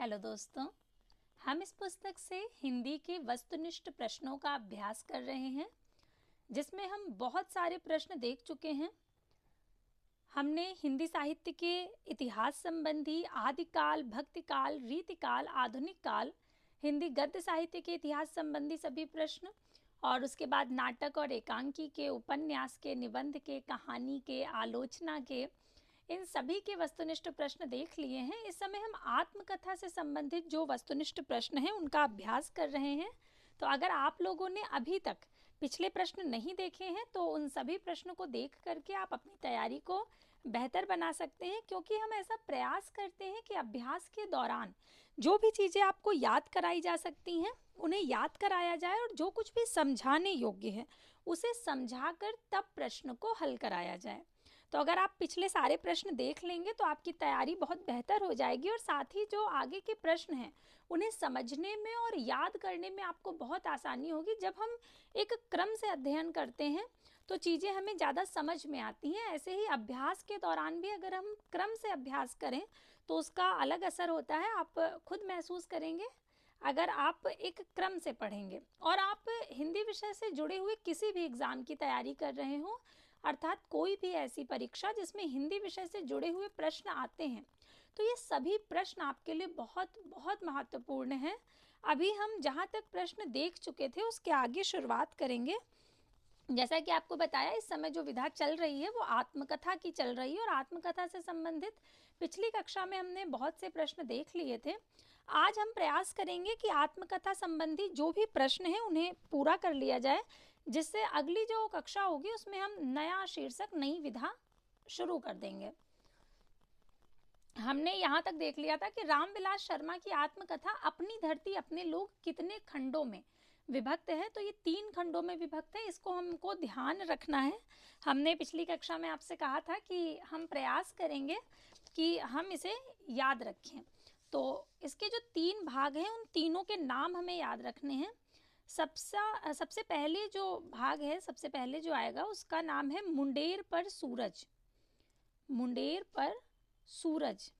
Hello दोस्तों, हम इस पुस्तक से हिंदी के वस्तुनिष्ठ प्रश्नों का अभ्यास कर रहे हैं, जिसमें हम बहुत सारे प्रश्न देख चुके हैं। हमने हिंदी साहित्य के इतिहास संबंधी आदिकाल, भक्तिकाल, रीतिकाल, आधुनिक काल, हिंदी गद्य साहित्य के इतिहास संबंधी सभी प्रश्न और उसके बाद नाटक और एकांकी के, उपन्यास के, निबंध के, कहानी के, आलोचना के, इन सभी के वस्तुनिष्ठ प्रश्न देख लिए हैं। इस समय हम आत्मकथा से संबंधित जो वस्तुनिष्ठ प्रश्न हैं उनका अभ्यास कर रहे हैं। तो अगर आप लोगों ने अभी तक पिछले प्रश्न नहीं देखे हैं तो उन सभी प्रश्नों को देख करके आप अपनी तैयारी को बेहतर बना सकते हैं, क्योंकि हम ऐसा प्रयास करते हैं कि अभ्यास के दौरान जो भी चीज़ें आपको याद कराई जा सकती हैं उन्हें याद कराया जाए और जो कुछ भी समझाने योग्य है उसे समझाकर तब प्रश्न को हल कराया जाए। तो अगर आप पिछले सारे प्रश्न देख लेंगे तो आपकी तैयारी बहुत बेहतर हो जाएगी और साथ ही जो आगे के प्रश्न हैं उन्हें समझने में और याद करने में आपको बहुत आसानी होगी। जब हम एक क्रम से अध्ययन करते हैं तो चीज़ें हमें ज़्यादा समझ में आती हैं। ऐसे ही अभ्यास के दौरान भी अगर हम क्रम से अभ्यास करें तो उसका अलग असर होता है, आप खुद महसूस करेंगे अगर आप एक क्रम से पढ़ेंगे। और आप हिंदी विषय से जुड़े हुए किसी भी एग्ज़ाम की तैयारी कर रहे हो, अर्थात कोई भी ऐसी परीक्षा जिसमें हिंदी विषय से जुड़े हुए प्रश्न आते हैं, तो ये सभी प्रश्न आपके लिए बहुत बहुत महत्वपूर्ण हैं। अभी हम जहाँ तक प्रश्न देख चुके थे उसके आगे शुरुआत करेंगे। जैसा कि आपको बताया, इस समय जो विधा चल रही है वो आत्मकथा की चल रही है और आत्मकथा से संबंधित पिछली कक्षा में हमने बहुत से प्रश्न देख लिए थे। आज हम प्रयास करेंगे कि आत्मकथा संबंधी जो भी प्रश्न हैं उन्हें पूरा कर लिया जाए, जिससे अगली जो कक्षा होगी उसमें हम नया शीर्षक, नई विधा शुरू कर देंगे। हमने यहाँ तक देख लिया था कि रामविलास शर्मा की आत्मकथा अपनी धरती अपने लोग कितने खंडों में विभक्त है। तो ये 3 खंडों में विभक्त है, इसको हमको ध्यान रखना है। हमने पिछली कक्षा में आपसे कहा था कि हम प्रयास करेंगे कि हम इसे याद रखें। तो इसके जो 3 भाग हैं उन तीनों के नाम हमें याद रखने हैं। सबसे पहले जो भाग है, सबसे पहले जो आएगा उसका नाम है मुंडेर पर सूरज। मुंडेर पर सूरज।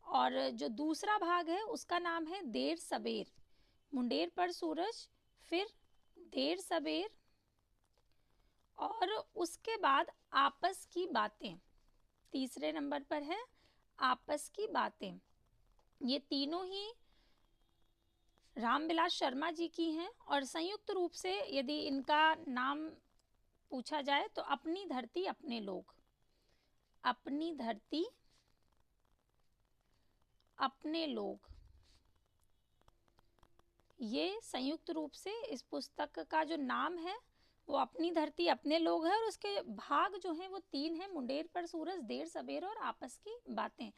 और जो दूसरा भाग है उसका नाम है देर सबेर। मुंडेर पर सूरज, फिर देर सबेर, और उसके बाद आपस की बातें। तीसरे नंबर पर है आपस की बातें। ये तीनों ही रामविलास शर्मा जी की हैं और संयुक्त रूप से यदि इनका नाम पूछा जाए तो अपनी धरती अपने लोग। अपनी धरती अपने लोग, ये संयुक्त रूप से इस पुस्तक का जो नाम है वो अपनी धरती अपने लोग है। और उसके भाग जो हैं वो 3 हैं, मुंडेर पर सूरज, देर सबेर और आपस की बातें।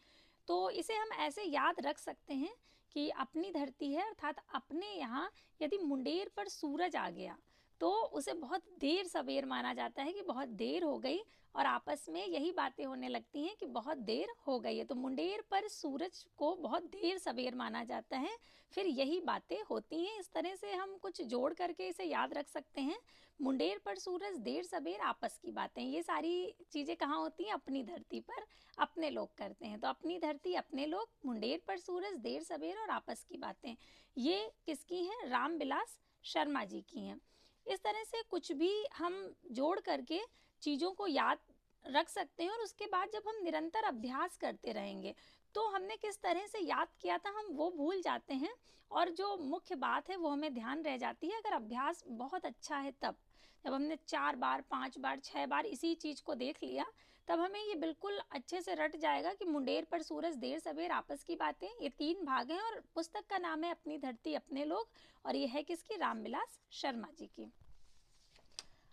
तो इसे हम ऐसे याद रख सकते हैं कि अपनी धरती है, अर्थात अपने यहाँ यदि मुंडेर पर सूरज आ गया तो उसे बहुत देर सवेर माना जाता है कि बहुत देर हो गई, और आपस में यही बातें होने लगती हैं कि बहुत देर हो गई है। तो मुंडेर पर सूरज को बहुत देर सवेर माना जाता है, फिर यही बातें होती हैं। इस तरह से हम कुछ जोड़ करके इसे याद रख सकते हैं। मुंडेर पर सूरज, देर सवेर, आपस की बातें, ये सारी चीज़ें कहाँ होती हैं? अपनी धरती पर अपने लोग करते हैं। तो अपनी धरती अपने लोग, मुंडेर पर सूरज, देर सवेर और आपस की बातें, ये किसकी हैं? रामविलास शर्मा जी की हैं। इस तरह से कुछ भी हम जोड़ करके चीज़ों को याद रख सकते हैं और उसके बाद जब हम निरंतर अभ्यास करते रहेंगे तो हमने किस तरह से याद किया था हम वो भूल जाते हैं, और जो मुख्य बात है वो हमें ध्यान रह जाती है। अगर अभ्यास बहुत अच्छा है तब, जब हमने 4 बार, 5 बार, 6 बार इसी चीज़ को देख लिया, तब हमें ये बिल्कुल अच्छे से रट जाएगा कि मुंडेर पर सूरज, देर सवेर, आपस की बातें, ये 3 भाग हैं और पुस्तक का नाम है अपनी धरती अपने लोग, और ये है किसकी? रामविलास शर्मा जी की।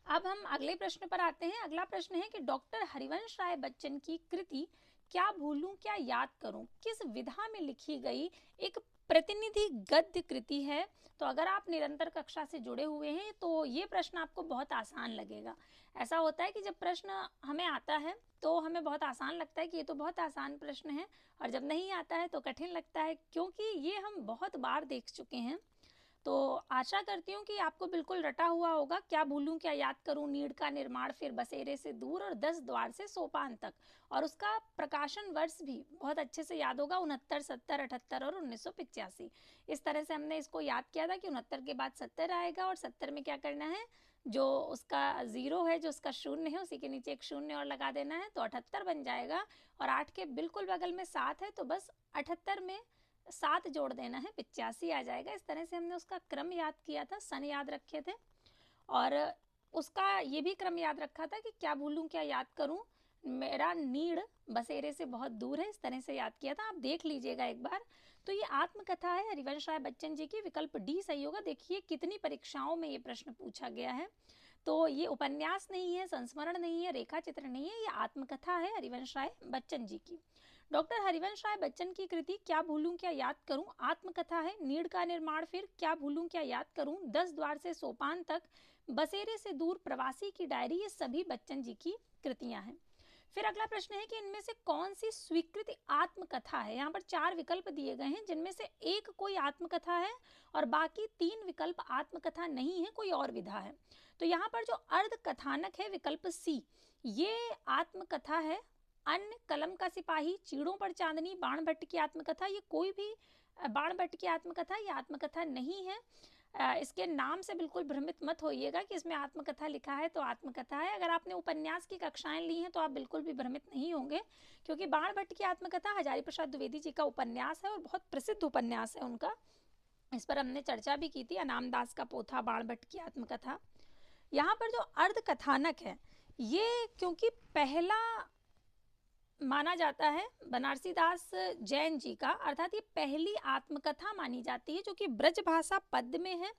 अब हम अगले प्रश्न पर आते हैं। अगला प्रश्न है कि डॉक्टर हरिवंश राय बच्चन की कृति क्या भूलूं क्या याद करूं किस विधा में लिखी गई एक प्रतिनिधि गद्य कृति है। तो अगर आप निरंतर कक्षा से जुड़े हुए हैं तो ये प्रश्न आपको बहुत आसान लगेगा। ऐसा होता है कि जब प्रश्न हमें आता है तो हमें बहुत आसान लगता है कि ये तो बहुत आसान प्रश्न है, और जब नहीं आता है तो कठिन लगता है, क्योंकि ये हम बहुत बार देख चुके हैं। तो आशा करती हूँ कि आपको बिल्कुल रटा हुआ होगा। क्या भूलूं क्या याद करूं, नीड़ का निर्माण फिर बसेरे से दूर और 10 द्वार से सोपान तक। और उसका प्रकाशन वर्ष भी बहुत अच्छे से याद होगा, 69, 70, 78 और 1985। इस तरह से हमने इसको याद किया था कि 69 के बाद 70 आएगा और 70 में क्या करना है, जो उसका 0 है, जो उसका शून्य है, उसी के नीचे एक शून्य और लगा देना है, तो 78 बन जाएगा। और 8 के बिल्कुल बगल में 7 है, तो बस 78 में 7 जोड़ देना है, 85 आ जाएगा। इस तरह से हमने उसका क्रम याद किया था, सन याद रखे थे, और उसका ये भी क्रम याद रखा था कि क्या भूलूं क्या याद करूं, मेरा नीड़ बसेरे से बहुत दूर है। इस तरह से याद किया था, आप देख लीजिएगा एक बार। तो ये आत्मकथा है हरिवंश राय बच्चन जी की, विकल्प डी सही होगा। देखिए कितनी परीक्षाओं में ये प्रश्न पूछा गया है। तो ये उपन्यास नहीं है, संस्मरण नहीं है, रेखा चित्र नहीं है, ये आत्मकथा है हरिवंश राय बच्चन जी की। डॉक्टर हरिवंश राय बच्चन की कृति क्या भूलूं क्या याद करूं आत्मकथा है। नीड़ का निर्माण फिर क्या भूलूं क्या याद करूं, 10 द्वार से सोपान तक, बसेरे से दूर, प्रवासी की डायरी, ये सभी बच्चन जी की कृतियां हैं। फिर अगला प्रश्न है कि इनमें से कौन सी स्वीकृत आत्मकथा है। यहाँ पर 4 विकल्प दिए गए हैं, जिनमें से एक कोई आत्मकथा है और बाकी 3 विकल्प आत्मकथा नहीं है, कोई और विधा है। तो यहाँ पर जो अर्ध कथानक है, विकल्प सी, ये आत्मकथा है। अन्य, कलम का सिपाही, चीड़ों पर चांदनी, बाण भट्ट की आत्मकथा, ये कोई भी बाण भट्ट की आत्मकथा ये आत्मकथा नहीं है। इसके नाम से बिल्कुल भ्रमित मत होइएगा कि इसमें आत्मकथा लिखा है तो आत्मकथा है। अगर आपने उपन्यास की कक्षाएं ली हैं तो आप बिल्कुल भी भ्रमित नहीं होंगे, क्योंकि बाण भट्ट की आत्मकथा हजारी प्रसाद द्विवेदी जी का उपन्यास है और बहुत प्रसिद्ध उपन्यास है उनका। इस पर हमने चर्चा भी की थी, अनाम दास का पोथा बाण भट्ट की आत्मकथा। यहाँ पर जो अर्ध कथानक है, ये क्योंकि पहला माना जाता है बनारसी दास जैन जी का, अर्थात ये पहली आत्मकथा मानी जाती है जो कि ब्रज भाषा पद्य में है,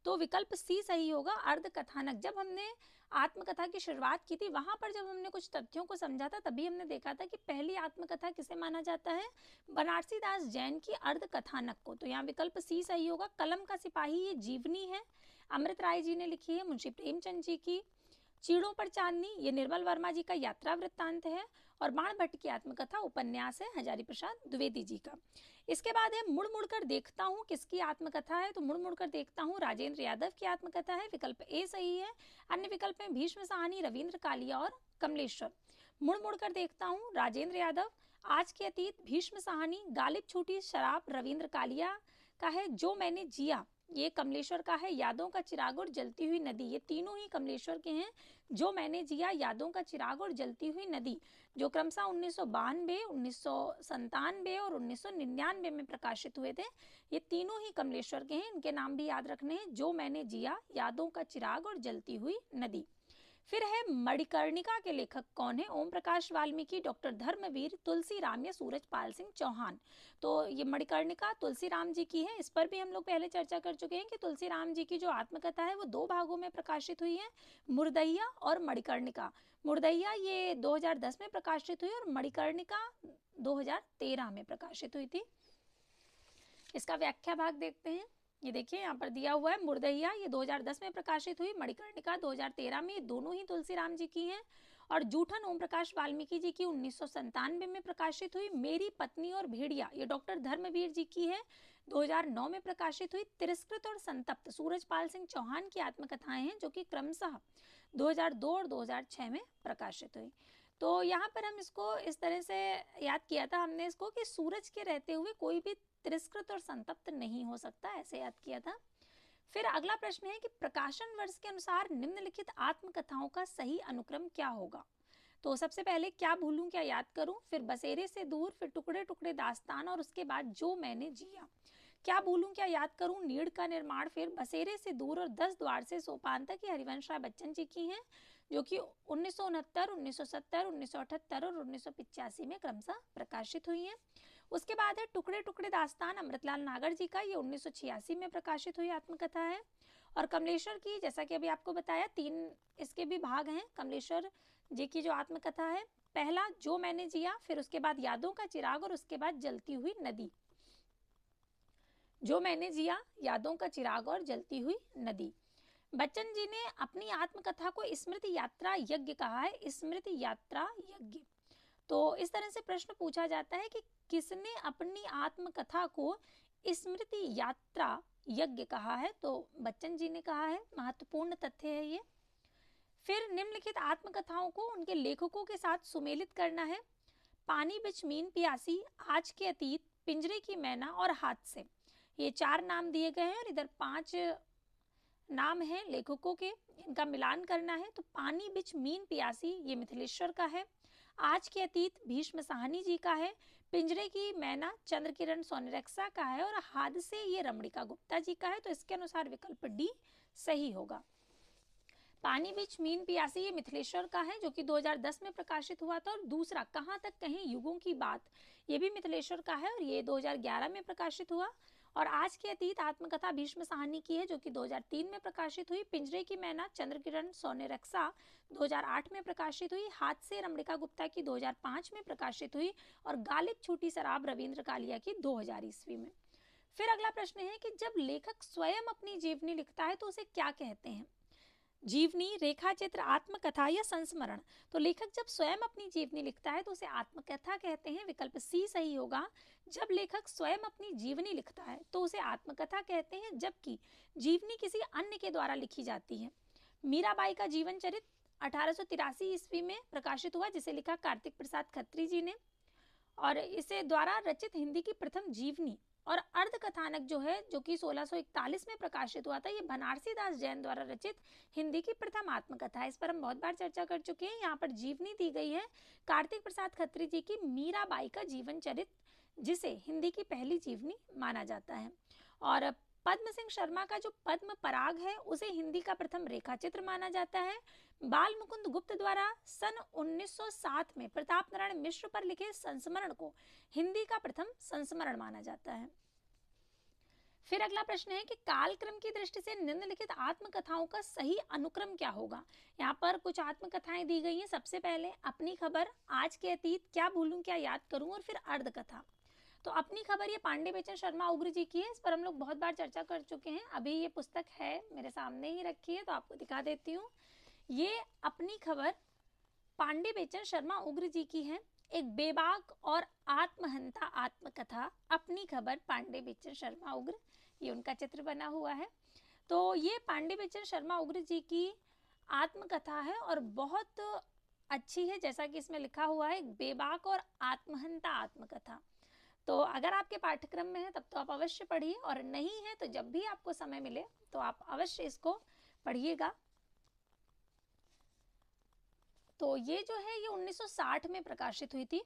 तो विकल्प सी सही होगा, अर्ध कथानक। जब हमने आत्मकथा की शुरुआत की थी, वहां पर जब हमने कुछ तथ्यों को समझा था, तभी हमने देखा था कि पहली आत्मकथा किसे माना जाता है, बनारसी दास जैन की अर्ध कथानक को। तो यहाँ विकल्प सी सही होगा। कलम का सिपाही ये जीवनी है, अमृत राय जी ने लिखी है, मुंशी प्रेमचंद जी की। चीड़ों पर चांदनी ये निर्मल वर्मा जी का यात्रा वृत्तांत है, और बाण भट्ट की आत्मकथा उपन्यास है हजारी प्रसाद द्विवेदी जी का। इसके बाद है मुड़ मुड़ कर देखता हूँ, किसकी आत्मकथा है, तो मुड़ मुड़ कर देखता हूँ राजेंद्र यादव की आत्मकथा है, विकल्प ए सही है। अन्य विकल्प में भीष्म साहनी, रविंद्र कालिया और कमलेश्वर। मुड़ मुड़ कर देखता हूँ राजेंद्र यादव, आज के अतीत भीष्म साहनी, गालिब छूटी शराब रविंद्र कालिया का है, जो मैंने जिया ये कमलेश्वर का है, यादों का चिराग और जलती हुई नदी, ये तीनों ही कमलेश्वर के हैं। जो मैंने जिया, यादों का चिराग और जलती हुई नदी, जो क्रमशः 1992, 1997 और 1999 में प्रकाशित हुए थे, ये तीनों ही कमलेश्वर के हैं। इनके नाम भी याद रखने हैं, जो मैंने जिया, यादों का चिराग और जलती हुई नदी। फिर है मणिकर्णिका के लेखक कौन है, ओम प्रकाश वाल्मीकि, डॉक्टर धर्मवीर, तुलसीराम या सूरजपाल सिंह चौहान। तो ये मणिकर्णिका तुलसीराम जी की है। इस पर भी हम लोग पहले चर्चा कर चुके हैं कि तुलसीराम जी की जो आत्मकथा है वो 2 भागों में प्रकाशित हुई है, मुर्दैया और मणिकर्णिका। मुर्दैया ये 2010 में प्रकाशित हुई और मणिकर्णिका 2013 में प्रकाशित हुई थी। इसका व्याख्या भाग देखते हैं। ये देखिए यहाँ पर दिया हुआ है, मुर्दैया ये 2010 में प्रकाशित हुई, मणिकर्णिका 2013 में, ये दोनों ही तुलसीराम जी की हैं। और जूठन ओम प्रकाश वाल्मीकि जी की 1997 में प्रकाशित हुई। मेरी पत्नी और भेड़िया ये डॉक्टर धर्मवीर जी की है, 2009 में प्रकाशित हुई। तिरस्कृत और संतप्त सूरजपाल सिंह चौहान की आत्मकथाएं हैं, जो कि क्रमशः 2002 और 2006 में प्रकाशित हुई। तो यहाँ पर हम इसको इस तरह से याद किया था हमने इसको कि सूरज के रहते हुए कोई भी तिरस्कृत और संतप्त नहीं हो सकता, ऐसे याद किया था। फिर अगला प्रश्न है कि प्रकाशन वर्ष के अनुसार निम्नलिखित आत्मकथाओं का सही अनुक्रम क्या होगा। तो सबसे पहले क्या भूलूं क्या याद करूं, फिर बसेरे से दूर, फिर टुकड़े टुकड़े दास्तान और उसके बाद जो मैंने जिया। क्या भूलूं क्या याद करूं, नीड़ का निर्माण, फिर बसेरे से दूर और 10 द्वार से सोपान तक, ये हरिवंश राय बच्चन जी की हैं, जो कि 1969, 1970, 1978 और 1985 में क्रमशः प्रकाशित हुई हैं। उसके बाद है टुकड़े टुकड़े दास्तान अमृतलाल नागर जी का, ये 1986 में प्रकाशित हुई आत्मकथा है। और कमलेश्वर की, जैसा कि अभी आपको बताया, 3 इसके भी भाग हैं कमलेश्वर जी की जो आत्मकथा है। पहला जो मैंने जिया, फिर उसके बाद यादों का चिराग और उसके बाद जलती हुई नदी। जो मैंने जिया, यादों का चिराग और जलती हुई नदी। बच्चन जी ने अपनी आत्मकथा को स्मृति यात्रा यज्ञ कहा है, स्मृति यात्रा यज्ञ। तो इस तरह से प्रश्न पूछा जाता है कि किसने अपनी आत्मकथा को स्मृति यात्रा यज्ञ कहा है, तो बच्चन जी ने कहा है, महत्वपूर्ण तथ्य है ये। फिर निम्नलिखित आत्मकथाओं को उनके लेखकों के साथ सुमेलित करना है। पानी बिच मीन प्यासी, आज के अतीत, पिंजरे की मैना और हाथ से, ये 4 नाम दिए गए हैं और इधर 5 नाम हैं लेखकों के, इनका मिलान करना है। तो पानी बिच मीन प्यासी ये मिथिलेश्वर का है, आज के अतीत भीष्म साहनी जी का है, पिंजरे की मैना चंद्रकिरण सोनेरक्सा का है और हाथ से ये रमणिका गुप्ता जी का है। तो इसके अनुसार विकल्प डी सही होगा। पानी बिच मीन प्यासी ये मिथिलेश्वर का है जो कि 2010 में प्रकाशित हुआ था। और दूसरा कहाँ तक कहें युगों की बात, ये भी मिथिलेश्वर का है और ये 2011 में प्रकाशित हुआ। और आज के अतीत आत्मकथा भीष्म साहनी की है जो कि 2003 में प्रकाशित हुई। पिंजरे की मैना चंद्रकिरण सोनेरक्सा 2008 में प्रकाशित हुई। हाथ से रमणिका गुप्ता की 2005 में प्रकाशित हुई और गालिब छोटी शराब रविंद्र कालिया की 2000 ईस्वी में। फिर अगला प्रश्न है कि जब लेखक स्वयं अपनी जीवनी लिखता है तो उसे क्या कहते हैं? जीवनी, रेखा चित्र, आत्मकथा या संस्मरण? तो लेखक जब स्वयं अपनी जीवनी लिखता है तो उसे आत्मकथा कहते हैं, विकल्प सी सही होगा। जब लेखक स्वयं अपनी जीवनी लिखता है तो उसे आत्मकथा कहते हैं, जबकि जीवनी किसी अन्य के द्वारा लिखी जाती है। मीराबाई का जीवन चरित्र 1883 ईस्वी में प्रकाशित हुआ, जिसे लिखा कार्तिक प्रसाद खत्री जी ने, और इसे द्वारा रचित हिंदी की प्रथम जीवनी और अर्ध कथानक जो है, जो कि 1641 में प्रकाशित हुआ था, ये बनारसी दास जैन द्वारा रचित हिंदी की प्रथम आत्मकथा है। इस पर हम बहुत बार चर्चा कर चुके हैं। यहाँ पर जीवनी दी गई है कार्तिक प्रसाद खत्री जी की मीराबाई का जीवन चरित्र, जिसे हिंदी की पहली जीवनी माना जाता है। और पद्म सिंह शर्मा का जो पद्म पराग है उसे हिंदी का प्रथम रेखा चित्र माना जाता है। बाल मुकुंद गुप्त द्वारा सन 1907 में प्रताप नारायण मिश्र पर लिखे संस्मरण को हिंदी का प्रथम संस्मरण माना जाता है। फिर अगला प्रश्न है कि कालक्रम की दृष्टि से निम्नलिखित आत्मकथाओं का सही अनुक्रम क्या होगा? यहाँ पर कुछ आत्मकथाएं दी गई हैं। सबसे पहले अपनी खबर, आज के अतीत, क्या भूलूं क्या याद करूं और फिर अर्धकथा। तो अपनी खबर ये पांडे बेचन शर्मा उग्र जी की है। इस पर हम लोग बहुत बार चर्चा कर चुके हैं। अभी ये पुस्तक है मेरे सामने ही रखी है तो आपको दिखा देती हूँ। ये अपनी खबर पांडे बेचन शर्मा उग्र जी की है, एक बेबाक और आत्महंता आत्मकथा अपनी खबर पांडे बेचन शर्मा उग्र, ये उनका चित्र बना हुआ है। तो ये पांडे बेचन शर्मा उग्र जी की आत्मकथा है और बहुत अच्छी है, जैसा कि इसमें लिखा हुआ है, एक बेबाक और आत्महंता आत्मकथा। तो अगर आपके पाठ्यक्रम में है तब तो आप अवश्य पढ़िए, और नहीं है तो जब भी आपको समय मिले तो आप अवश्य इसको पढ़िएगा। तो ये जो है ये 1960 में प्रकाशित हुई थी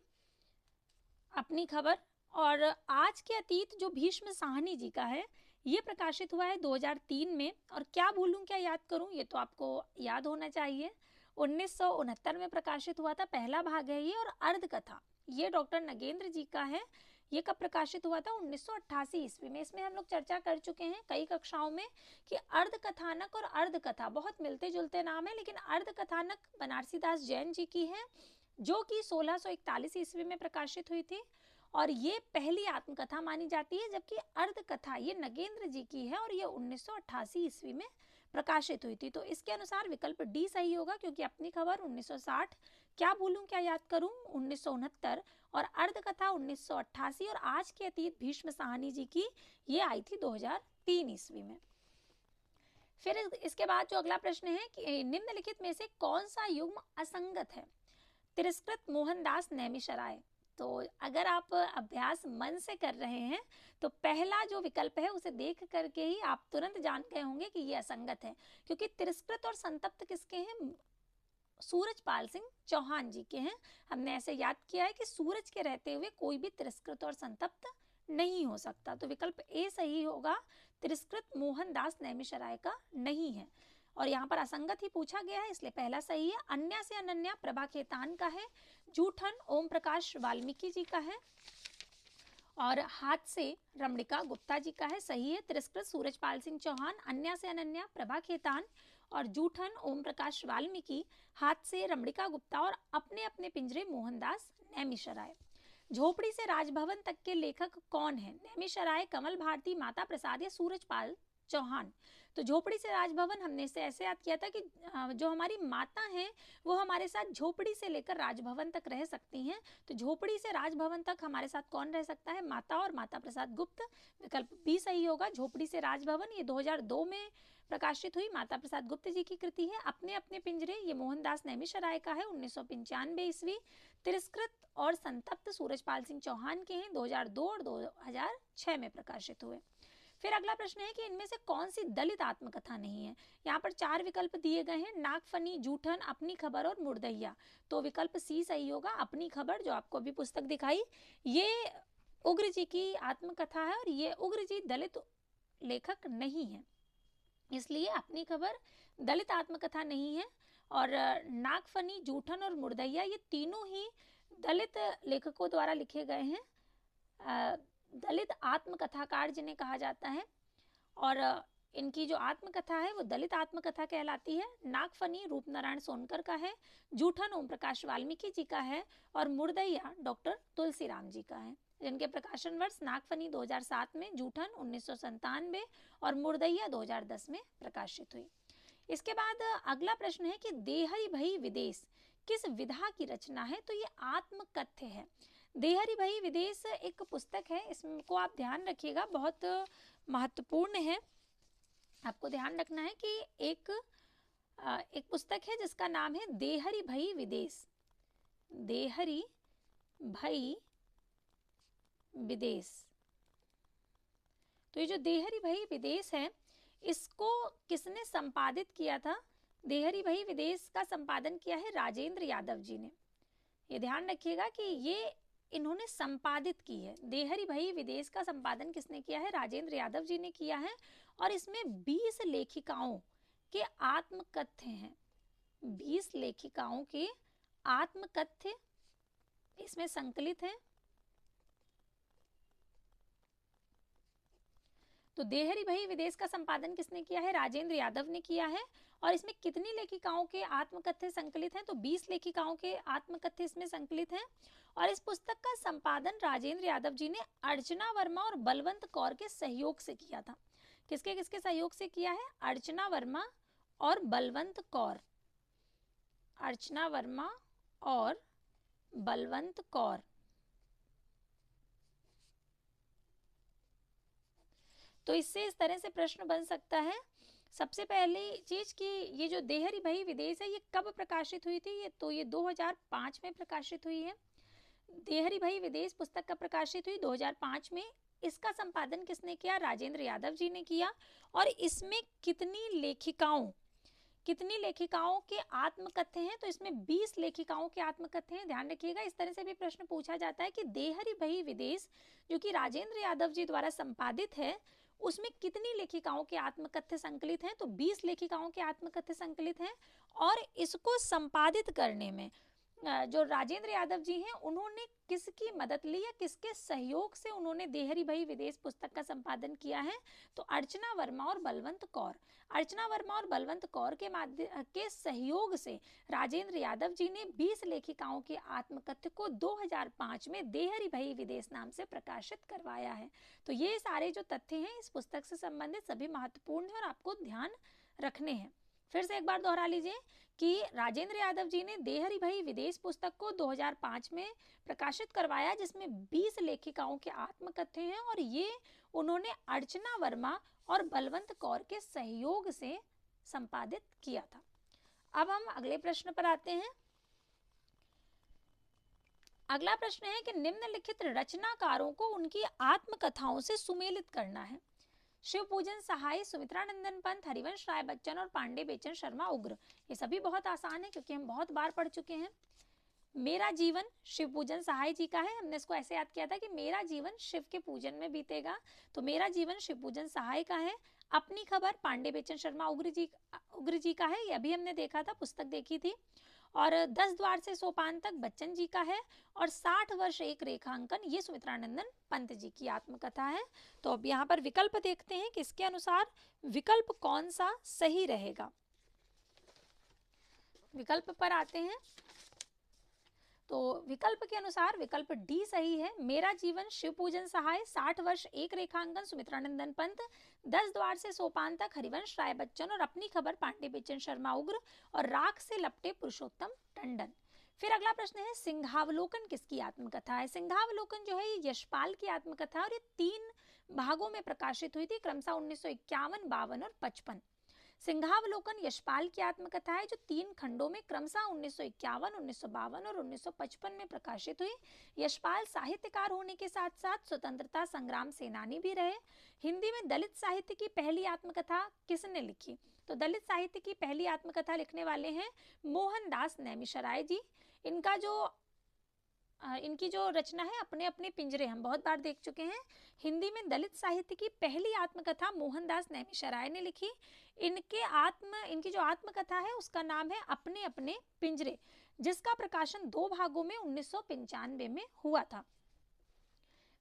अपनी खबर। और आज के अतीत जो भीष्म साहनी जी का है ये प्रकाशित हुआ है 2003 में। और क्या भूलूं क्या याद करूं, ये तो आपको याद होना चाहिए, 1969 में प्रकाशित हुआ था, पहला भाग है ये। और अर्धकथा ये डॉक्टर नगेंद्र जी का है, ये कब प्रकाशित हुआ था? 1988 ईस्वी में। इसमें हम लोग चर्चा कर चुके हैं कई कक्षाओं में कि अर्धकथानक और अर्धकथा बहुत मिलते जुलते नाम है, लेकिन अर्धकथानक बनारसी दास जैन जी की है जो कि 1641 ईस्वी में प्रकाशित हुई थी और ये पहली आत्मकथा मानी जाती है, जबकि अर्धकथा ये नगेंद्र जी की है और ये 1988 ईस्वी में प्रकाशित हुई थी। तो इसके अनुसार विकल्प डी सही होगा, क्योंकि अपनी खबर 1960, क्या भूलूं क्या याद करूं 1969 और अर्धकथा 1988 और आज के अतीत भीष्म साहनी जी की ये आई थी 2003 ईस्वी में। फिर इसके बाद जो अगला प्रश्न है कि निम्नलिखित में से कौन सा युग्म असंगत है? तिरस्कृत मोहनदास नैमिषारण्य। तो अगर आप अभ्यास मन से कर रहे हैं तो पहला जो विकल्प है उसे देख करके ही आप तुरंत जान गए होंगे कि ये असंगत है, क्योंकि तिरस्कृत और संतप्त किसके हैं? सूरजपाल सिंह चौहान जी के हैं। हमने ऐसे याद किया है कि सूरज के रहते हुए कोई भी तिरस्कृत और संतप्त नहीं हो सकता। तो विकल्प ए सही होगा, तिरस्कृत मोहनदास नैमिषारण्य का नहीं है। और यहाँ पर असंगत ही पूछा गया है इसलिए पहला सही है। अन्या से अनन्या प्रभा खेतान का है। जूठन ओम प्रकाश वाल्मीकि जी का है और हाथ से रमणिका गुप्ता जी का है, सही है। तिरस्कृत सूरजपाल सिंह चौहान, अन्या से अनन्या प्रभा खेतान और जूठन ओम प्रकाश वाल्मीकि, हाथ से रमणिका गुप्ता और अपने अपने पिंजरे मोहनदास नैमिषारण्य। झोपड़ी से राजभवन तक के लेखक कौन है? नैमिषारण्य, कमल भारती, माता प्रसाद या सूरजपाल चौहान? तो झोपड़ी से राजभवन हमने इसे ऐसे याद किया था कि जो हमारी माता हैं वो हमारे साथ झोपड़ी से लेकर राजभवन तक रह सकती हैं। तो झोपड़ी से राजभवन तक हमारे साथ कौन रह सकता है? माता और माता प्रसाद गुप्त। विकल्प बी सही होगा, झोपड़ी से राजभवन। ये 2002 में प्रकाशित हुई माता प्रसाद गुप्त जी की कृति है। अपने अपने पिंजरे, ये मोहनदास नैमिषारण्य का है, 1995 ईस्वी। तिरस्कृत और संतप्त सूरजपाल सिंह चौहान के हैं, 2002 और 2006 में प्रकाशित हुए। फिर अगला प्रश्न है कि इनमें से कौन सी दलित आत्मकथा नहीं है? यहाँ पर 4 विकल्प दिए गए हैं, नागफनी, जूठन, अपनी खबर और मुर्दैया। तो विकल्प सी सही होगा, अपनी खबर, जो आपको अभी पुस्तक दिखाई, ये उग्र जी की आत्मकथा है और ये उग्र जी दलित लेखक नहीं है, इसलिए अपनी खबर दलित आत्मकथा नहीं है। और नागफनी, जूठन और मुर्दैया ये तीनों ही दलित लेखकों द्वारा लिखे गए हैं, दलित आत्मकथाकार जिन्हें कहा जाता है। और इनकी जो आत्मकथा है वो दलित आत्मकथा कहलाती है। नागफनी रूपनारायण सोनकर का है, जूठन ओम प्रकाश वाल्मीकि जी का है और मुर्दैया डॉक्टर तुलसीराम जी का है। जिनके प्रकाशन वर्ष नागफनी 2007 में, जूठन 1997 और मुर्दैया 2010 में प्रकाशित हुई। इसके बाद अगला प्रश्न है कि देहरी भई विदेश किस विधा की रचना है? तो ये आत्मकथ्य है। देहरी भई विदेश एक पुस्तक है, इसको आप ध्यान रखिएगा, बहुत महत्वपूर्ण है। आपको ध्यान रखना है कि एक पुस्तक है जिसका नाम है देहरी भई विदेश। देहरी भई विदेश। तो ये जो देहरी भई विदेश है, इसको किसने संपादित किया था? देहरी भई विदेश का संपादन किया है राजेंद्र यादव जी ने। ये ध्यान रखिएगा कि ये इन्होंने संपादित की है। देहरी भई विदेश का संपादन किसने किया है? राजेंद्र यादव जी ने किया है। और इसमें 20 लेखिकाओं के आत्मकथ्य हैं। 20 लेखिकाओं के आत्मकथ्य इसमें संकलित हैं। तो देहरी भई विदेश का संपादन किसने किया है? राजेंद्र यादव ने किया है। और इसमें कितनी लेखिकाओं के आत्मकथ्य संकलित हैं? तो 20 लेखिकाओं के आत्मकथ्य इसमें संकलित हैं। और इस पुस्तक का संपादन राजेंद्र यादव जी ने अर्चना वर्मा और बलवंत कौर के सहयोग से किया था। किसके किसके सहयोग से किया है? अर्चना वर्मा और बलवंत कौर। अर्चना वर्मा और बलवंत कौर। तो इससे इस तरह से प्रश्न बन सकता है। सबसे पहली चीज कि ये जो देहरी भई विदेश है ये कब प्रकाशित हुई थी? ये 2005 में प्रकाशित हुई है। देहरी भई विदेश पुस्तक कब प्रकाशित हुई? 2005 में। इसका संपादन किसने किया? राजेंद्र यादव जी ने किया। और इसमें कितनी लेखिकाओं के आत्मकथ्य हैं? तो इसमें 20 लेखिकाओं के आत्मकथ्य हैं। ध्यान रखिएगा, इस तरह से भी प्रश्न पूछा जाता है कि देहरी भई विदेश जो कि राजेंद्र यादव जी द्वारा संपादित है, उसमें कितनी लेखिकाओं के आत्मकथ्य संकलित हैं? तो 20 लेखिकाओं के आत्मकथ्य संकलित हैं। और इसको संपादित करने में जो राजेंद्र यादव जी हैं, उन्होंने किसकी मदद ली या किसके सहयोग से उन्होंने देहरी भई विदेश पुस्तक का संपादन किया है? तो अर्चना वर्मा और बलवंत कौर। अर्चना वर्मा और बलवंत कौर के सहयोग से राजेंद्र यादव जी ने 20 लेखिकाओं के आत्मकथ्य को 2005 में देहरी भई विदेश नाम से प्रकाशित करवाया है। तो ये सारे जो तथ्य हैं इस पुस्तक से संबंधित सभी महत्वपूर्ण हैं और आपको ध्यान रखने हैं। फिर से एक बार दोहरा लीजिए कि राजेंद्र यादव जी ने देहरी भई विदेश पुस्तक को 2005 में प्रकाशित करवाया, जिसमें 20 लेखिकाओं के आत्मकथ्य हैं और ये उन्होंने अर्चना वर्मा और बलवंत कौर के सहयोग से संपादित किया था। अब हम अगले प्रश्न पर आते हैं। अगला प्रश्न है कि निम्नलिखित रचनाकारों को उनकी आत्मकथाओं से सुमेलित करना है। शिवपूजन सहाय, सुमित्रानंदन पंत, हरिवंश राय बच्चन और पांडे बेचन शर्मा उग्र। ये सभी बहुत आसान है क्योंकि हम बहुत बार पढ़ चुके हैं। मेरा जीवन शिवपूजन सहाय जी का है। हमने इसको ऐसे याद किया था कि मेरा जीवन शिव के पूजन में बीतेगा, तो मेरा जीवन शिवपूजन सहाय का है। अपनी खबर पांडे बेचन शर्मा उग्र जी का है, ये अभी हमने देखा था, पुस्तक देखी थी। और 10 द्वार से सोपान तक बच्चन जी का है। और 60 वर्ष एक रेखांकन ये सुमित्रानंदन पंत जी की आत्मकथा है। तो अब यहाँ पर विकल्प देखते हैं कि इसके अनुसार विकल्प कौन सा सही रहेगा। विकल्प पर आते हैं। तो विकल्प के अनुसार विकल्प डी सही है। मेरा जीवन, शिव पूजन सहाय, 60 वर्ष एक रेखांकन सुमित्रानंदन पंत, 10 द्वार से सोपान तक हरिवंश राय बच्चन और अपनी खबर पांडे बेचन शर्मा उग्र और राख से लपटे पुरुषोत्तम टंडन। फिर अगला प्रश्न है सिंहावलोकन किसकी आत्मकथा है? सिंहावलोकन जो है ये यशपाल की आत्मकथा है और ये 3 भागों में प्रकाशित हुई थी, क्रमशः 1951, 52 और 55। सिंहावलोकन यशपाल की आत्मकथा है जो 3 खंडों में क्रमशः 1951, 1952 और 1955 में प्रकाशित हुई। यशपाल साहित्यकार होने के साथ साथ स्वतंत्रता संग्राम सेनानी भी रहे। हिंदी में दलित साहित्य की पहली आत्मकथा किसने लिखी? तो दलित साहित्य की पहली आत्मकथा लिखने वाले हैं मोहनदास नैमिषारय जी। इनकी जो रचना है अपने अपने पिंजरे, हम बहुत बार देख चुके हैं। हिंदी में दलित साहित्य की पहली आत्मकथा मोहनदास नैमिषारय ने लिखी। इनकी जो आत्मकथा है उसका नाम है अपने अपने पिंजरे, जिसका प्रकाशन 2 भागों में 1995 में हुआ था।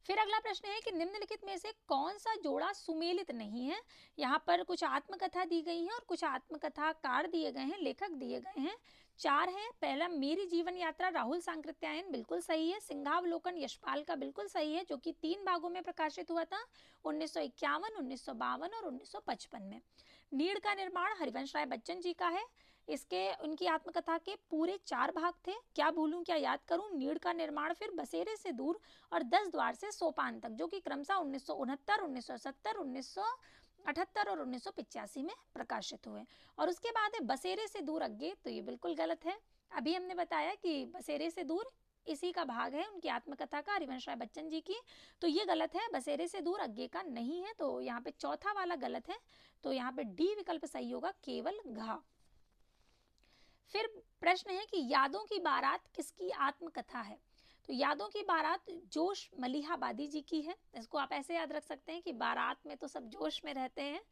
फिर अगला प्रश्न है कि निम्नलिखित में से कौन सा जोड़ा सुमेलित नहीं है? यहाँ पर कुछ आत्मकथा दी गई है और कुछ आत्मकथाकार दिए गए हैं, लेखक दिए गए हैं। 4 हैं। पहला मेरी जीवन यात्रा राहुल सांकृत्यायन, बिल्कुल सही है। सिंहावलोकन यशपाल का बिल्कुल सही है, जो कि 3 भागों में प्रकाशित हुआ था, 1951, 1952 और 1955 में। नीड़ का निर्माण हरिवंश राय बच्चन जी का है। उनकी आत्मकथा के पूरे 4 भाग थे। क्या भूलूं क्या याद करूं, नीड़ का निर्माण, फिर बसेरे से दूर और 10 द्वार से सोपान तक, जो कि क्रमशः 1969, 1970, 1978 और 1985 में प्रकाशित हुए। और उसके बाद है बसेरे से दूर अग्गे, तो ये बिल्कुल गलत है। अभी हमने बताया कि बसेरे से दूर इसी का भाग है उनकी आत्मकथा का, हरिवंश राय बच्चन जी की, तो ये गलत है। बसेरे से दूर अग्गे का नहीं है, तो यहाँ पे चौथा वाला गलत है। तो यहाँ पे डी विकल्प सही होगा, केवल घा। फिर प्रश्न है कि यादों की बारात किसकी आत्मकथा है? तो यादों की बारात जोश मलिहाबादी जी की है। इसको आप ऐसे याद रख सकते हैं कि बारात में तो सब जोश में रहते हैं,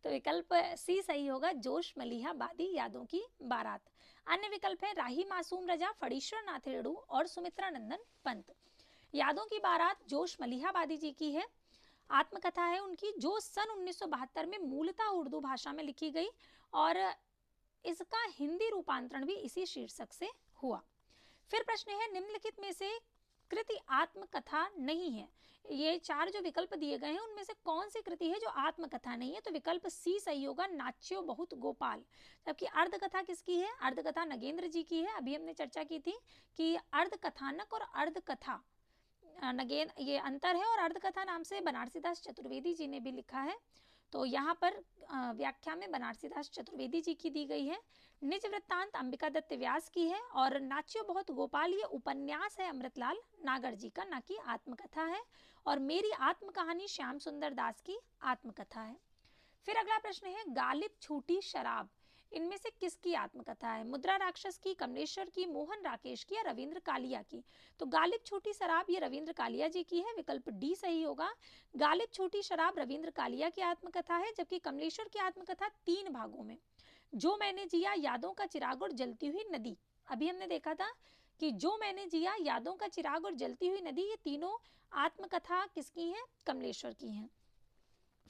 तो विकल्प सी सही होगा, जोश मलिहाबादी यादों की बारात। अन्य विकल्प है राही मासूम रजा, फणीश्वर नाथ रेणु और सुमित्रा नंदन पंत। यादों की बारात जोश मलिहाबादी जी की है, आत्मकथा है उनकी, जो सन 1972 में मूलतः उर्दू भाषा में लिखी गई और इसका हिंदी रूपांतरण भी इसी शीर्षक से हुआ। फिर प्रश्न है निम्नलिखित में से कृति आत्मकथा नहीं है। ये 4 जो विकल्प दिए गए हैं उनमें से कौन सी कृति है जो आत्मकथा नहीं है? तो विकल्प सी सही होगा, नाच्यो बहुत गोपाल। जबकि अर्धकथा किसकी है? अर्धकथा नगेंद्र जी की है। अभी हमने चर्चा की थी कि अर्धकथानक और अर्धकथा ये अंतर है, और अर्धकथा नाम से बनारसीदास चतुर्वेदी जी ने भी लिखा है। तो यहाँ पर व्याख्या में बनारसीदास चतुर्वेदी जी की दी गई है। निज वृत्तांत अंबिका दत्त व्यास की है और नाच्यो बहुत गोपाल ये उपन्यास है अमृतलाल नागर जी का, ना कि आत्मकथा है। और मेरी आत्म कहानी श्याम सुंदर दास की आत्मकथा है। फिर अगला प्रश्न है गालिब छूटी शराब, इनमें से किसकी आत्मकथा है? मुद्रा राक्षस की, कमलेश्वर की, मोहन राकेश की या रविंद्र कालिया की? तो गालिब छूटी शराब ये रविंद्र कालिया जी की है, विकल्प डी सही होगा। गालिब छूटी शराब रविंद्र कालिया की आत्मकथा है, जबकि कमलेश्वर की आत्मकथा 3 भागों में, जो मैंने जिया, यादों का चिराग और जलती हुई नदी। अभी हमने देखा था कि जो मैंने जिया, यादों का चिराग और जलती हुई नदी, ये तीनों आत्मकथा किसकी हैं? कमलेश्वर की हैं।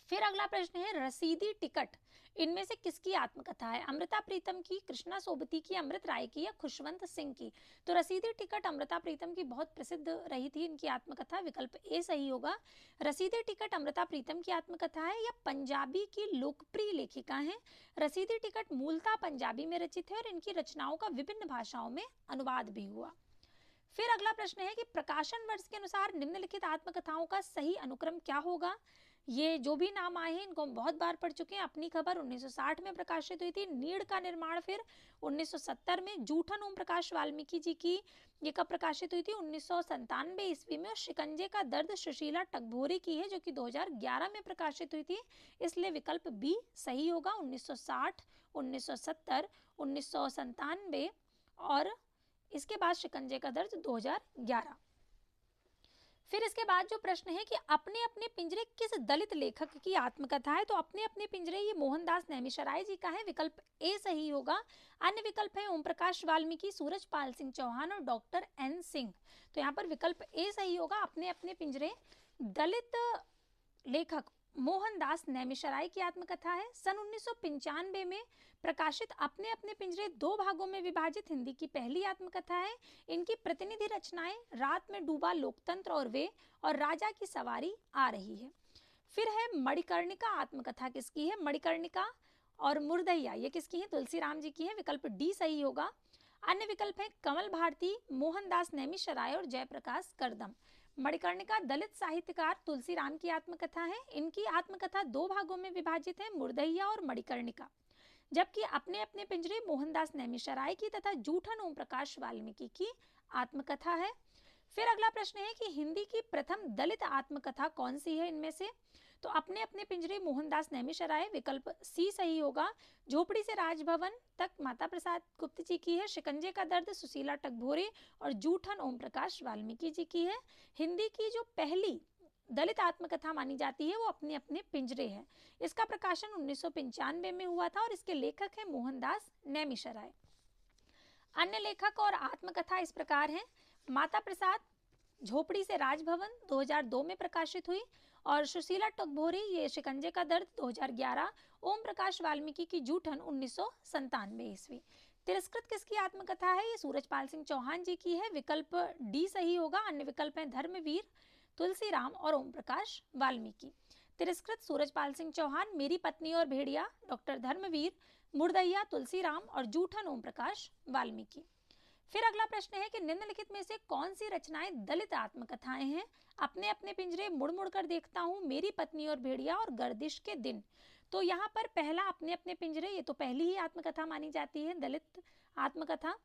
फिर अगला प्रश्न है रसीदी टिकट, इनमें से किसकी आत्मकथा है? अमृता प्रीतम की, कृष्णा सोबती की, अमृत राय की या खुशवंत सिंह की? तो रसीदी टिकट अमृता प्रीतम की बहुत प्रसिद्ध रही थी इनकी आत्मकथा, विकल्प ए सही होगा। रसीदी टिकट अमृता प्रीतम की आत्मकथा है या पंजाबी की लोकप्रिय लेखिका है। रसीदी टिकट मूलतः पंजाबी में रचित है और इनकी रचनाओं का विभिन्न भाषाओं में अनुवाद भी हुआ। फिर अगला प्रश्न है कि प्रकाशन वर्ष के अनुसार निम्नलिखित आत्मकथाओं का सही अनुक्रम क्या होगा? ये जो भी नाम आए हैं इनको हम बहुत बार पढ़ चुके हैं। अपनी खबर 1960 में प्रकाशित हुई थी, नीड़ का निर्माण फिर 1970 में, जूठन ओम प्रकाश वाल्मीकि जी की ये कब प्रकाशित हुई थी? 1997 ईस्वी में। और शिकंजे का दर्द सुशीला टकभोरी की है, जो कि 2011 में प्रकाशित हुई थी, इसलिए विकल्प बी सही होगा। 1960, 1970, 1997 और इसके बाद शिकंजे का दर्द 2011। फिर इसके बाद जो प्रश्न है कि अपने अपने पिंजरे किस दलित लेखक की आत्मकथा है? तो अपने अपने पिंजरे ये मोहनदास नैमिषारय जी का है, विकल्प ए सही होगा। अन्य विकल्प है ओम प्रकाश वाल्मीकि, सूरजपाल सिंह चौहान और डॉक्टर एन सिंह। तो यहाँ पर विकल्प ए सही होगा, अपने अपने पिंजरे दलित लेखक मोहनदास नैमिषारण्य की आत्मकथा है। सन 1995 में प्रकाशित अपने अपने पिंजरे 2 भागों में विभाजित हिंदी की पहली आत्मकथा है। इनकी प्रतिनिधि रचनाएं रात में डूबा लोकतंत्र और वे और राजा की सवारी आ रही है। फिर है मणिकर्णिका आत्मकथा। किसकी है? मणिकर्णिका और मुर्दैया, ये किसकी है? तुलसीराम जी की है। विकल्प डी सही होगा। अन्य विकल्प है कमल भारती, मोहनदास नैमिषारण्य और जयप्रकाश करदम। मणिकर्णिका दलित साहित्यकार तुलसीराम की आत्मकथा है। इनकी आत्मकथा 2 भागों में विभाजित है, मुर्दैया और मणिकर्णिका। जबकि अपने अपने पिंजरे मोहनदास नैमिषारण्य की तथा जूठन ओम प्रकाश वाल्मीकि की आत्मकथा है। फिर अगला प्रश्न है कि हिंदी की प्रथम दलित आत्मकथा कौन सी है इनमें से? तो अपने अपने पिंजरे मोहनदास नैमिषारण्य, विकल्प सी सही होगा। झोपड़ी से राजभवन तक माता प्रसाद गुप्त जी की है। शिकंजे का दर्द सुशीला टकभोरे और जूठन ओम प्रकाश वाल्मीकि जी की है। हिंदी की जो पहली दलित आत्मकथा मानी जाती है वो अपने अपने पिंजरे है। इसका प्रकाशन 1995 में हुआ था और इसके लेखक हैं मोहनदास नैमिषारण्य। अन्य लेखक और आत्मकथा इस प्रकार हैं। माता प्रसाद झोपड़ी से राजभवन 2002 में प्रकाशित हुई और सुशीला टकभोरे ये शिकंजे का दर्द 2011, ओम प्रकाश वाल्मीकि की जूठन 1997 ईस्वी। तिरस्कृत किसकी आत्मकथा है? ये सूरजपाल सिंह चौहान जी की है। विकल्प डी सही होगा। अन्य विकल्प हैं धर्मवीर, तुलसीराम और ओम प्रकाश वाल्मीकि। तिरस्कृत सूरजपाल सिंह चौहान, मेरी पत्नी और भेड़िया डॉक्टर धर्मवीर, मुर्दैया तुलसीराम और जूठन ओम प्रकाश वाल्मीकि। फिर अगला प्रश्न है कि निम्नलिखित में से कौन सी रचनाएं दलित आत्मकथाएं हैं? अपने अपने पिंजरे, मुड़ मुड़ कर देखता हूँ, मेरी पत्नी और भेड़िया और गर्दिश के दिन। तो यहाँ पर पहला अपने अपने पिंजरे, ये तो पहली ही आत्मकथा मानी जाती है दलित आत्मकथा।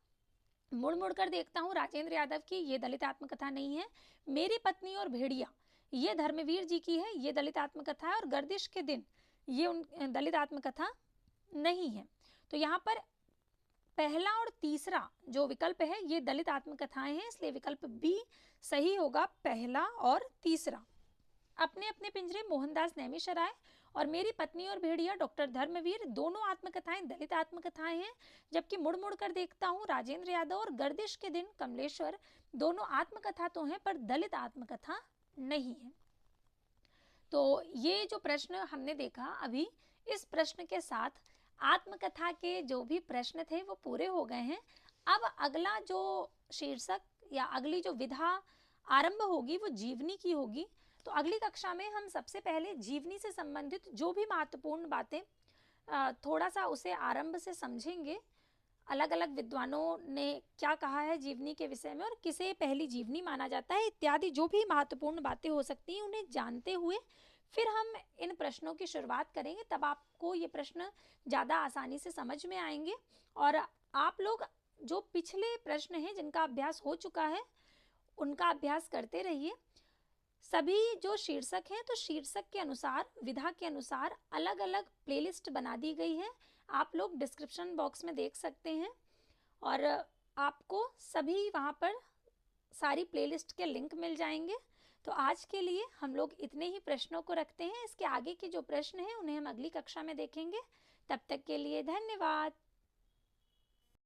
मुड़ मुड़ कर देखता हूँ राजेंद्र यादव की, ये दलित आत्मकथा नहीं है। मेरी पत्नी और भेड़िया ये धर्मवीर जी की है, ये दलित आत्मकथा है। और गर्दिश के दिन ये दलित आत्मकथा नहीं है। तो यहाँ पर पहला और तीसरा जो विकल्प है ये दलित आत्मकथाएं हैं, इसलिए विकल्प बी सही होगा, पहला और तीसरा। अपने अपने पिंजरे मोहनदास नैमिषारण्य और मेरी पत्नी और भेड़िया डॉक्टर धर्मवीर दोनों आत्मकथाएं दलित आत्मकथाएं हैं। जबकि मुड़ मुड़ कर देखता हूँ राजेंद्र यादव और गर्दिश के दिन कमलेश्वर दोनों आत्मकथा तो हैं पर दलित आत्मकथा नहीं है। तो ये जो प्रश्न हमने देखा अभी, इस प्रश्न के साथ आत्मकथा के जो भी प्रश्न थे वो पूरे हो गए हैं। अब अगला जो शीर्षक या अगली जो विधा आरंभ होगी वो जीवनी की होगी। तो अगली कक्षा में हम सबसे पहले जीवनी से संबंधित जो भी महत्वपूर्ण बातें थोड़ा सा उसे आरंभ से समझेंगे। अलग अलग विद्वानों ने क्या कहा है जीवनी के विषय में और किसे पहली जीवनी माना जाता है इत्यादि जो भी महत्वपूर्ण बातें हो सकती हैं उन्हें जानते हुए फिर हम इन प्रश्नों की शुरुआत करेंगे। तब आपको ये प्रश्न ज़्यादा आसानी से समझ में आएंगे और आप लोग जो पिछले प्रश्न हैं जिनका अभ्यास हो चुका है उनका अभ्यास करते रहिए। सभी जो शीर्षक हैं तो शीर्षक के अनुसार, विधा के अनुसार अलग अलग प्लेलिस्ट बना दी गई है, आप लोग डिस्क्रिप्शन बॉक्स में देख सकते हैं और आपको सभी वहाँ पर सारी प्लेलिस्ट के लिंक मिल जाएंगे। तो आज के लिए हम लोग इतने ही प्रश्नों को रखते हैं। इसके आगे के जो प्रश्न हैं उन्हें हम अगली कक्षा में देखेंगे। तब तक के लिए धन्यवाद।